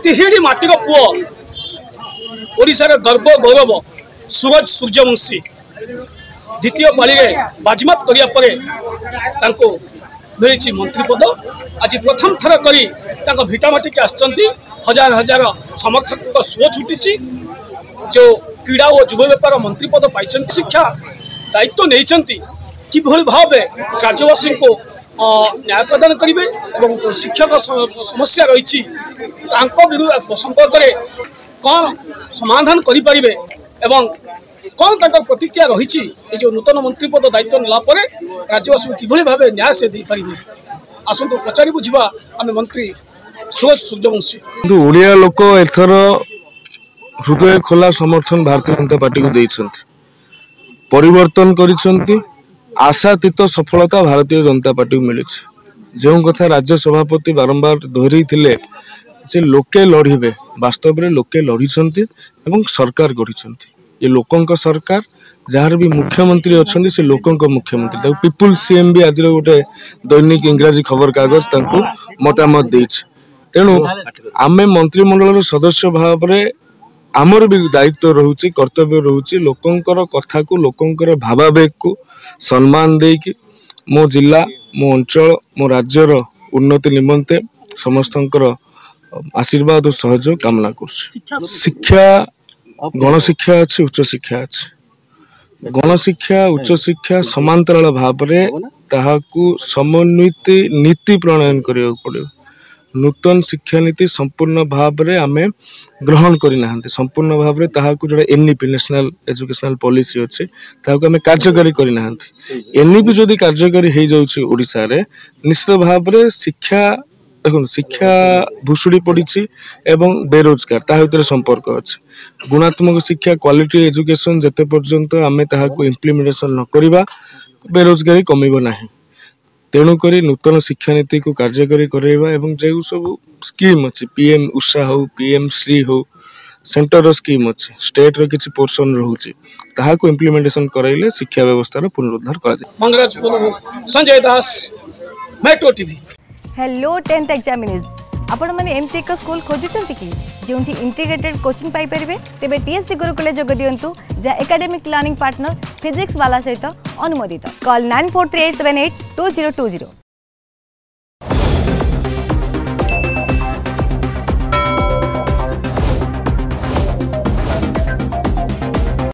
तिहिड़ी माटी पुओ ओडिशार गर्व गौरव सूरज सूर्यवंशी द्वितीय पाली बाजिमात करिया परे तांको मिली मंत्री पद। आज प्रथम थर करी भिटामाटी के आसचंती हजार हजार समर्थक सुओ छुटी जो क्रीड़ा और युव व्यापार मंत्री पद पाई शिक्षा दायित्व नहीं किभली भाव राज्यवासी को न्याय प्रदान करेंगे और जो शिक्षक समस्या रही संपर्क में कौन समाधान करें एवं कौन प्रतिक्रिया रही जो नूतन मंत्री पद दायित्व नालापर राज्यवासी को किभली भाव न्याय से दे पारे आसतु पचारि बुझा आम मंत्री सूरज सूर्यवंशी। ओडिया लोक एथर हृदय खोला समर्थन भारतीय जनता पार्टी को देइछन्ति परिवर्तन करिछन्ति आशातीत सफलता भारतीय जनता पार्टी को मिली जो कथा राज्य सभापति बारंबार दोहरी थिले जे लोके लड़िबे वास्तव में लोके लड़ी सरकार गढ़ी ये लोकंक सरकार जार भी मुख्यमंत्री अच्छा से लोकंक मुख्यमंत्री पीपुल सीएम भी आज गोटे दैनिक इंग्राजी खबर कागज मतामत देइछ तेणु आमे मंत्रिमंडल सदस्य भाव में आमर भी दायित्व रोचे कर्तव्य रोचे लोकंकर कथा को लोकंकर भावावेग को सम्मान देकी मो जिला मो अंचल मो राज्यर उन्नति निमंते समस्तंकर आशीर्वाद और सहयोग कामना कर। शिक्षा गणशिक्षा अच्छी उच्च शिक्षा अच्छी गणशिक्षा उच्च शिक्षा समांतराल भाव में समन्वित नीति प्रणयन करिया पड़े नूतन शिक्षा नीति संपूर्ण भाव में आम ग्रहण करना संपूर्ण भाव में जो एनईपी नेशनल एजुकेशनल पॉलिसी अच्छे आम कार्यकारी करना एनईपी जदि कार्यकारी हो जाऊँगी ओडिशा रे निश्चित भाव में शिक्षा देखो शिक्षा भुशुड़ी पड़ी एवं बेरोजगार ता भीतर संपर्क अच्छे गुणात्मक शिक्षा क्वालिटी एजुकेशन जेते पर्यंत आम ताहाको इम्प्लीमेंटेशन न करिबा बेरोजगारी कमिबो नाही तेणुक नूतन शिक्षा नीति को कार्यकारी कराइबा एवं जो सब स्कीम अच्छे पीएम उषा हो पीएम श्री हो सेंटर स्कीम अच्छे स्टेट रो किछि पोर्शन रहउछि ताहाको इम्प्लीमेंटेशन कराइले शिक्षा व्यवस्था पुनरुद्धार करा जाय। Mangaraj Sanjay Das Metro TV. Hello 10th examinees आपण माने एमसी एक स्कूल खोजुचंती कि जोंठी इंटीग्रेटेड कोचिंग पाई परिबे तेबे टीएससी गुरुकुले जोग दियंतु जा एकेडमिक लर्निंग पार्टनर फिजिक्स वाला सहित अनुमोदित कॉल 9438782020।